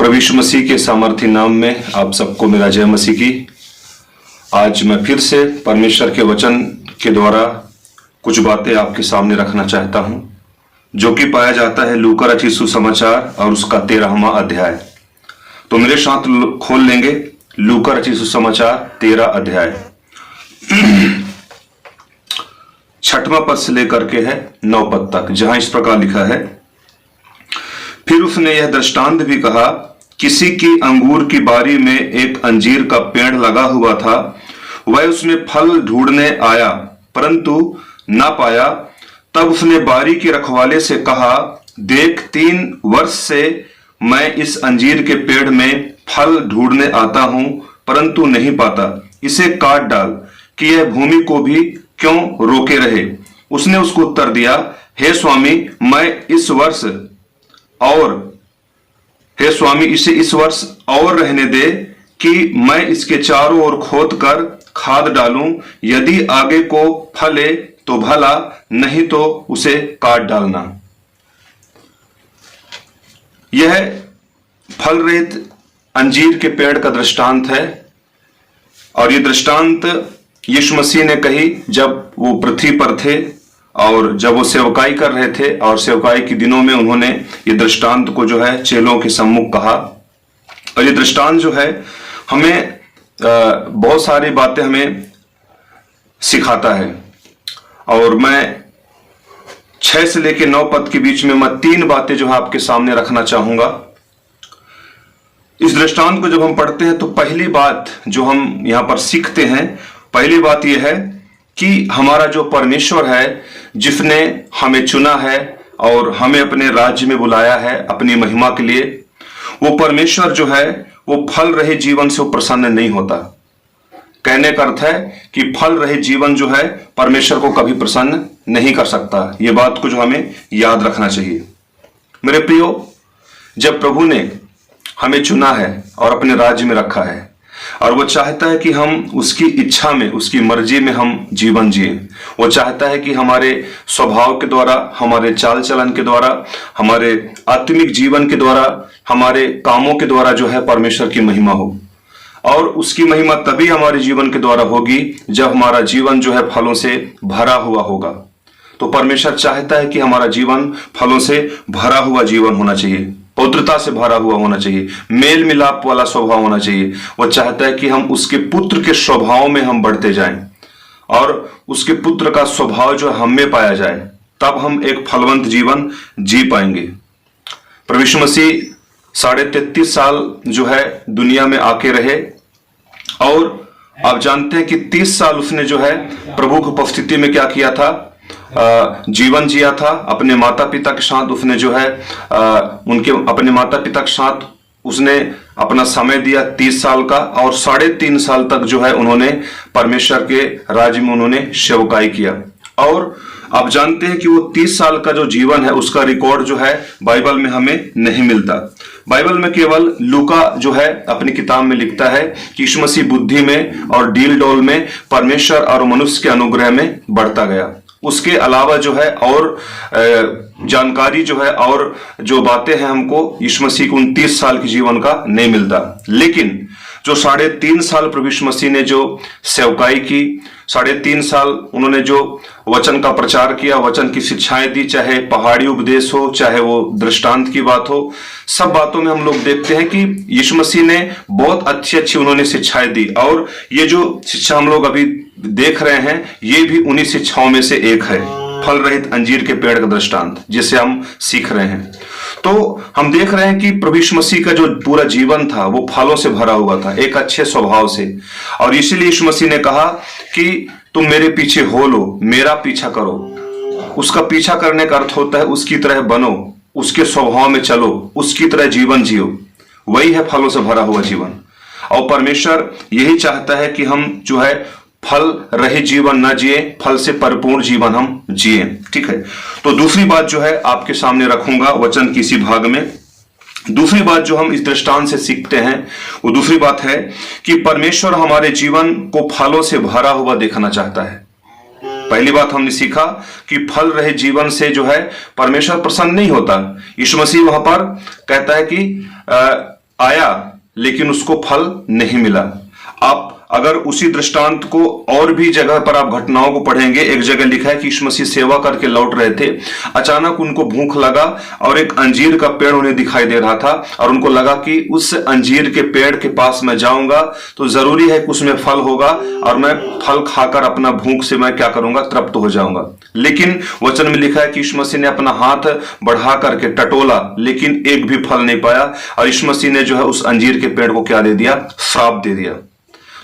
प्रभु यीशु मसीह के सामर्थ्य नाम में आप सबको मेरा जय मसीह की। आज मैं फिर से परमेश्वर के वचन के द्वारा कुछ बातें आपके सामने रखना चाहता हूं, जो कि पाया जाता है लूका रचित सुसमाचार और उसका 13वां अध्याय। तो मेरे साथ खोल लेंगे लूका रचित सुसमाचार 13 अध्याय 6वां पद से लेकर के है 9 पद तक, जहां इस प्रकार लिखा है, फिर उसने यह दृष्टांत भी कहा, किसी की अंगूर की बारी में एक अंजीर का पेड़ लगा हुआ था। वह उसमें फल ढूंढने आया, परंतु ना पाया। तब उसने बारी के रखवाले से कहा, देख, 3 वर्ष से मैं इस अंजीर के पेड़ में फल ढूंढने आता हूं, परंतु नहीं पाता। इसे काट डाल कि यह भूमि को भी क्यों रोके रहे। उसने उसको उत्तर दिया, हे स्वामी, इसे इस वर्ष और रहने दे कि मैं इसके चारों ओर खोद कर खाद डालूं। यदि आगे को फले तो भला, नहीं तो उसे काट डालना। यह फल रहित अंजीर के पेड़ का दृष्टांत है, और यह दृष्टांत यीशु मसीह ने कही जब वो पृथ्वी पर थे और जब वो सेवकाई कर रहे थे, और सेवकाई के दिनों में उन्होंने ये दृष्टांत को जो है चेलों के सम्मुख कहा। और ये दृष्टांत जो है हमें बहुत सारी बातें हमें सिखाता है। और मैं 6 से लेकर 9 पद के बीच में मैं 3 बातें जो है आपके सामने रखना चाहूंगा। इस दृष्टांत को जब हम पढ़ते हैं तो पहली बात जो हम यहां पर सीखते हैं, पहली बात यह है कि हमारा जो परमेश्वर है, जिसने हमें चुना है और हमें अपने राज्य में बुलाया है अपनी महिमा के लिए, वो परमेश्वर जो है वो फल रहित जीवन से प्रसन्न नहीं होता। कहने का अर्थ है कि फल रहित जीवन जो है परमेश्वर को कभी प्रसन्न नहीं कर सकता। ये बात को जो हमें याद रखना चाहिए। मेरे प्रियो, जब प्रभु ने हमें चुना है और अपने राज्य में रखा है, और वो चाहता है कि हम उसकी इच्छा में, उसकी मर्जी में हम जीवन जिए। वो चाहता है कि हमारे स्वभाव के द्वारा, हमारे चाल चलन के द्वारा, हमारे आत्मिक जीवन के द्वारा, हमारे कामों के द्वारा जो है परमेश्वर की महिमा हो। और उसकी महिमा तभी हमारे जीवन के द्वारा होगी जब हमारा जीवन जो है फलों से भरा हुआ होगा। तो परमेश्वर चाहता है कि हमारा जीवन फलों से भरा हुआ जीवन होना चाहिए, पवित्रता से भरा हुआ होना चाहिए, मेल मिलाप वाला स्वभाव होना चाहिए। वो चाहता है कि हम उसके पुत्र के स्वभाव में हम बढ़ते जाएं, और उसके पुत्र का स्वभाव जो हम में पाया जाए, तब हम एक फलवंत जीवन जी पाएंगे। प्रभु यीशु मसीह 33.5 साल जो है दुनिया में आके रहे, और आप जानते हैं कि 30 साल उसने जो है प्रभु की उपस्थिति में क्या किया था, जीवन जिया था। अपने माता पिता के साथ उसने जो है अपने माता पिता के साथ उसने अपना समय दिया 30 साल का, और 3.5 साल तक जो है उन्होंने परमेश्वर के राज्य में उन्होंने सेवकाई किया। और आप जानते हैं कि वो 30 साल का जो जीवन है उसका रिकॉर्ड जो है बाइबल में हमें नहीं मिलता। बाइबल में केवल लूका जो है अपनी किताब में लिखता है कि यीशु मसीह बुद्धि में और डील डोल में परमेश्वर और मनुष्य के अनुग्रह में बढ़ता गया। उसके अलावा जो है और जानकारी जो है और जो बातें हैं हमको यीशु मसीह को 29 साल के जीवन का नहीं मिलता। लेकिन जो 3.5 साल प्रभु यीशु मसीह ने जो सेवकाई की, 3.5 साल उन्होंने जो वचन का प्रचार किया, वचन की शिक्षाएं दी, चाहे पहाड़ी उपदेश हो, चाहे वो दृष्टांत की बात हो, सब बातों में हम लोग देखते हैं कि यीशु मसीह ने बहुत अच्छी उन्होंने शिक्षाएं दी। और ये जो शिक्षा हम लोग अभी देख रहे हैं, ये भी उन्हीं शिक्षाओं में से एक है, फल रहित अंजीर के पेड़ का दृष्टांत, जिसे हम सीख रहे हैं। तो हम देख रहे हैं कि प्रभु यीशु मसीह का जो पूरा जीवन था वो फलों से भरा हुआ था, एक अच्छे स्वभाव से। और इसीलिए यीशु मसीह ने कहा कि तुम मेरे पीछे हो लो, मेरा पीछा करो। उसका पीछा करने का अर्थ होता है उसकी तरह बनो, उसके स्वभाव में चलो, उसकी तरह जीवन जियो। वही है फलों से भरा हुआ जीवन। और परमेश्वर यही चाहता है कि हम जो है फल रहित जीवन ना जिए, फल से परिपूर्ण जीवन हम जिए। ठीक है। तो दूसरी बात जो है आपके सामने रखूंगा वचन किसी भाग में। दूसरी बात जो हम इस दृष्टांत से सीखते हैं वो दूसरी बात है कि परमेश्वर हमारे जीवन को फलों से भरा हुआ देखना चाहता है। पहली बात हमने सीखा कि फल रहित जीवन से जो है परमेश्वर प्रसन्न नहीं होता। यीशु मसीह वहां पर कहता है कि आया लेकिन उसको फल नहीं मिला। आप अगर उसी दृष्टांत को और भी जगह पर आप घटनाओं को पढ़ेंगे, एक जगह लिखा है कि यीशु मसीह सेवा करके लौट रहे थे, अचानक उनको भूख लगा और एक अंजीर का पेड़ उन्हें दिखाई दे रहा था और उनको लगा कि उस अंजीर के पेड़ के पास मैं जाऊंगा तो जरूरी है कि उसमें फल होगा और मैं फल खाकर अपना भूख से मैं क्या करूंगा, तृप्त हो जाऊंगा। लेकिन वचन में लिखा है कि यीशु मसीह ने अपना हाथ बढ़ा करके टटोला लेकिन एक भी फल नहीं पाया और यीशु मसीह ने जो है उस अंजीर के पेड़ को क्या दे दिया, श्राप दे दिया।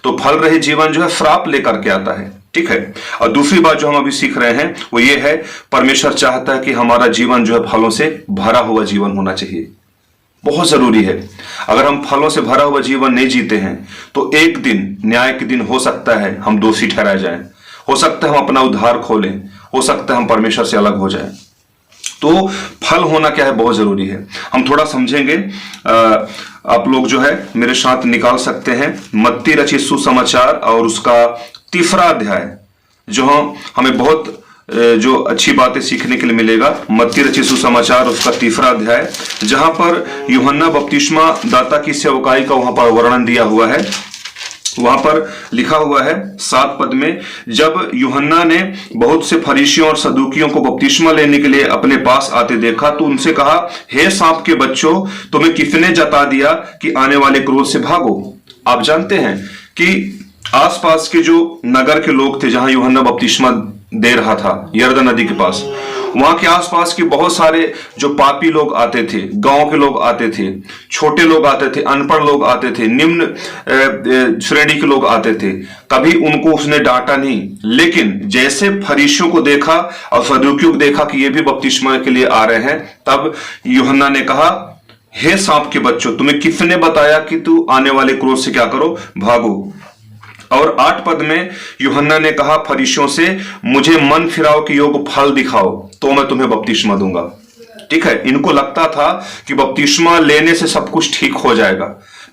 तो फल रहित जीवन जो है श्राप लेकर के आता है, ठीक है। और दूसरी बात जो हम अभी सीख रहे हैं वो ये है, परमेश्वर चाहता है कि हमारा जीवन जो है फलों से भरा हुआ जीवन होना चाहिए, बहुत जरूरी है। अगर हम फलों से भरा हुआ जीवन नहीं जीते हैं तो एक दिन, न्याय के दिन हो सकता है हम दोषी ठहराए जाएं, हो सकता है हम अपना उद्धार खोलें, हो सकता है हम परमेश्वर से अलग हो जाएं। तो फल होना क्या है, बहुत जरूरी है। हम थोड़ा समझेंगे। आप लोग जो है मेरे साथ निकाल सकते हैं मत्ती रचित सुसमाचार और उसका 3रा अध्याय, जो हमें बहुत जो अच्छी बातें सीखने के लिए मिलेगा। मत्ती रचित सुसमाचार उसका 3रा अध्याय, जहां पर यूहन्ना बपतिस्मा दाता की सेवकाई का वहां पर वर्णन दिया हुआ है। वहां पर लिखा हुआ है 7 पद में, जब यूहन्ना ने बहुत से फरीसियों और सदूकियों को बपतिस्मा लेने के लिए अपने पास आते देखा तो उनसे कहा, हे सांप के बच्चों, तुम्हें किसने जता दिया कि आने वाले क्रोध से भागो। आप जानते हैं कि आसपास के जो नगर के लोग थे जहां यूहन्ना बपतिस्मा दे रहा था, यरदन नदी के पास, वहां के आसपास के बहुत सारे जो पापी लोग आते थे, गांव के लोग आते थे, छोटे लोग आते थे, अनपढ़ लोग आते थे, निम्न श्रेणी के लोग आते थे। कभी उनको उसने डांटा नहीं, लेकिन जैसे फरीसियों को देखा और सदूकियों को देखा कि ये भी बपतिस्मा के लिए आ रहे हैं, तब यूहन्ना ने कहा, हे सांप के बच्चों, तुम्हें किसने बताया कि तू आने वाले क्रोध से क्या करो, भागो। और 8 पद में यूहन्ना ने कहा फरीसियों से, मुझे मन फिराव के योग्य फल दिखाओ तो मैं तुम्हें बपतिस्मा दूंगा। ठीक है, इनको लगता था कि बपतिस्मा लेने से सब कुछ ठीक हो जाएगा,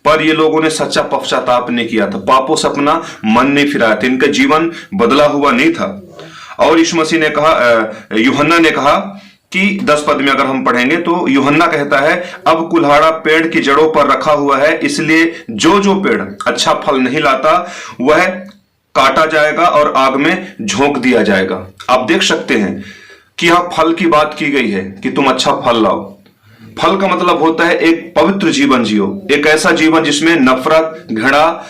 पर ये लोगों ने सच्चा पश्चाताप नहीं किया था, पापों से अपना मन नहीं फिराया था, इनका जीवन बदला हुआ नहीं था। और यीशु मसीह ने कहा, यूहन्ना ने कहा कि 10 पद में अगर हम पढ़ेंगे तो यूहन्ना कहता है, अब कुल्हाड़ा पेड़ की जड़ों पर रखा हुआ है, इसलिए जो जो पेड़ अच्छा फल नहीं लाता वह काटा जाएगा और आग में झोंक दिया जाएगा। आप देख सकते हैं कि यहां फल की बात की गई है कि तुम अच्छा फल लाओ। फल का मतलब होता है एक पवित्र जीवन जियो, एक ऐसा जीवन जिसमें नफरत, घृणा,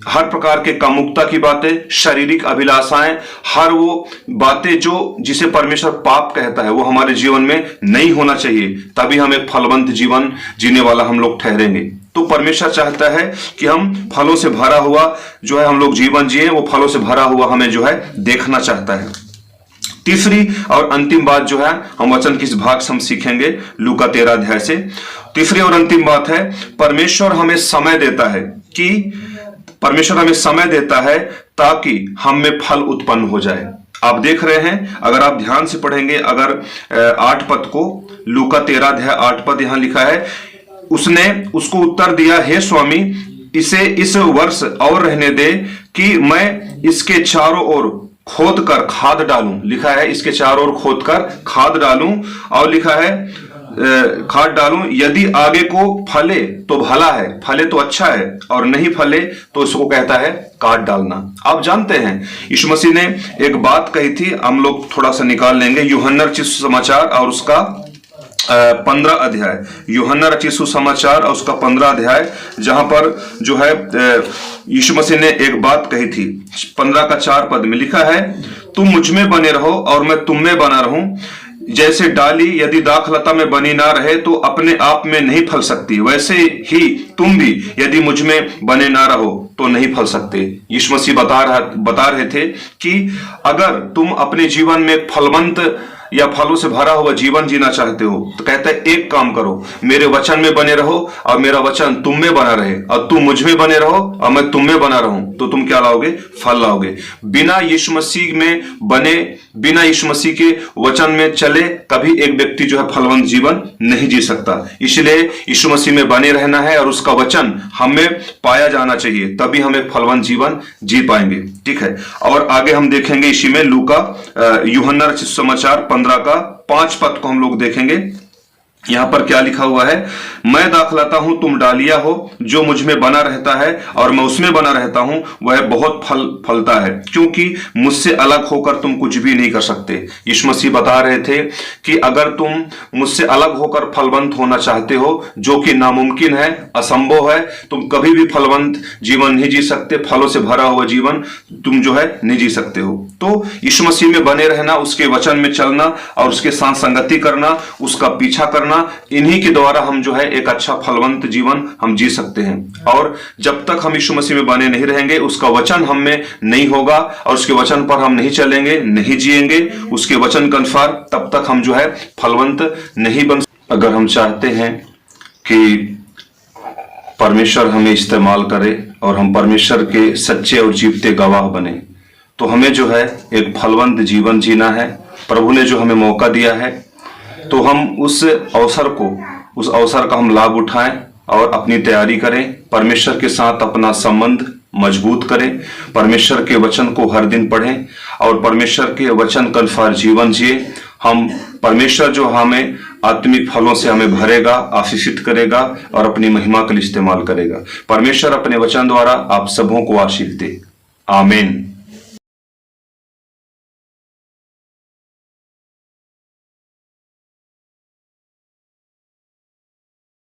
हर प्रकार के कामुकता की बातें, शारीरिक अभिलाषाएं, हर वो बातें जो जिसे परमेश्वर पाप कहता है वो हमारे जीवन में नहीं होना चाहिए, तभी हम एक फलवंत जीवन जीने वाला हम लोग ठहरेंगे। तो परमेश्वर चाहता है कि हम फलों से भरा हुआ जो है हम लोग जीवन जिए, वो फलों से भरा हुआ हमें जो है देखना चाहता है। तीसरी और अंतिम बात जो है हम वचन किस भाग से हम सीखेंगे, लूका 13 अध्याय से। तीसरी और अंतिम बात है, परमेश्वर हमें समय देता है कि परमेश्वर हमें समय देता है ताकि हम में फल उत्पन्न हो जाए। आप देख रहे हैं, अगर आप ध्यान से पढ़ेंगे, अगर 8 पद को, लूका 13 अध्याय 8 पद यहां लिखा है, उसने उसको उत्तर दिया, हे स्वामी, इसे इस वर्ष और रहने दे कि मैं इसके चारों ओर खोद कर खाद डालूं। लिखा है इसके चारों ओर खोद कर खाद डालूं, और लिखा है खाद डालूं, यदि आगे को फले तो भला है, फले तो अच्छा है, और नहीं फले तो इसको कहता है काट डालना। आप जानते हैं यीशु मसीह ने एक बात कही थी, हम लोग थोड़ा सा निकाल लेंगे, यूहन्ना रचित सुसमाचार और उसका 15 अध्याय, यूहन्ना रचित सुसमाचार और उसका 15 अध्याय, जहां पर जो है यीशु मसीह ने एक बात कही थी। 15 का 4 पद में लिखा है, तुम मुझ में बने रहो और मैं तुम में बना रहूं, जैसे डाली यदि दाखलता में बनी ना रहे तो अपने आप में नहीं फल सकती, वैसे ही तुम भी यदि मुझ में बने ना रहो तो नहीं फल सकते। यीशु मसीह बता रहे थे कि अगर तुम अपने जीवन में फलवंत या फलों से भरा हुआ जीवन जीना चाहते हो तो कहता है एक काम करो, मेरे वचन में बने रहो और मेरा वचन तुम में बना रहे, और तुम मुझ में बने रहो और मैं तुम में बना रहूं, तो तुम क्या लाओगे, फल लाओगे। बिना यीशु मसीह में बने, बिना यीशु मसीह के वचन में चले कभी एक व्यक्ति जो है फलवंत जीवन नहीं जी सकता। इसलिए यीशु मसीह में बने रहना है और उसका वचन हमें पाया जाना चाहिए, तभी हम एक फलवंत जीवन जी पाएंगे। ठीक है, और आगे हम देखेंगे इसी में लूका यूहन्ना रचित सुसमाचार 15 का 5 पद को हम लोग देखेंगे। यहां पर क्या लिखा हुआ है, मैं दाखलता हूं तुम डालिया हो, जो मुझ में बना रहता है और मैं उसमें बना रहता हूं वह बहुत फल फलता है, क्योंकि मुझसे अलग होकर तुम कुछ भी नहीं कर सकते। यीशु मसीह बता रहे थे कि अगर तुम मुझसे अलग होकर फलवंत होना चाहते हो, जो कि नामुमकिन है, असंभव है, तुम कभी भी फलवंत जीवन नहीं जी सकते, फलों से भरा हुआ जीवन तुम जो है नहीं जी सकते हो। तो यीशु मसीह में बने रहना, उसके वचन में चलना और उसके साथ संगति करना, उसका पीछा करना, इन्हीं के द्वारा हम जो है एक अच्छा फलवंत जीवन हम जी सकते हैं। और जब तक हम यीशु मसीह में बने नहीं रहेंगे, उसका वचन हम में नहीं होगा और उसके वचन पर हम नहीं चलेंगे, नहीं जिएंगे उसके वचन के अनुसार, तब तक हम जो है फलवंत नहीं बन। अगर हम चाहते हैं कि परमेश्वर हमें इस्तेमाल करे और हम परमेश्वर के सच्चे और जीवते गवाह बने, तो हमें जो है एक फलवंत जीवन जीना है। प्रभु ने जो हमें मौका दिया है, तो हम उस अवसर का हम लाभ उठाएं और अपनी तैयारी करें, परमेश्वर के साथ अपना संबंध मजबूत करें, परमेश्वर के वचन को हर दिन पढ़ें और परमेश्वर के वचन के अनुसार जीवन जिए। हम परमेश्वर जो हमें आत्मिक फलों से हमें भरेगा, आशीषित करेगा और अपनी महिमा के लिए इस्तेमाल करेगा। परमेश्वर अपने वचन द्वारा आप सबों को आशीष दे। आमीन।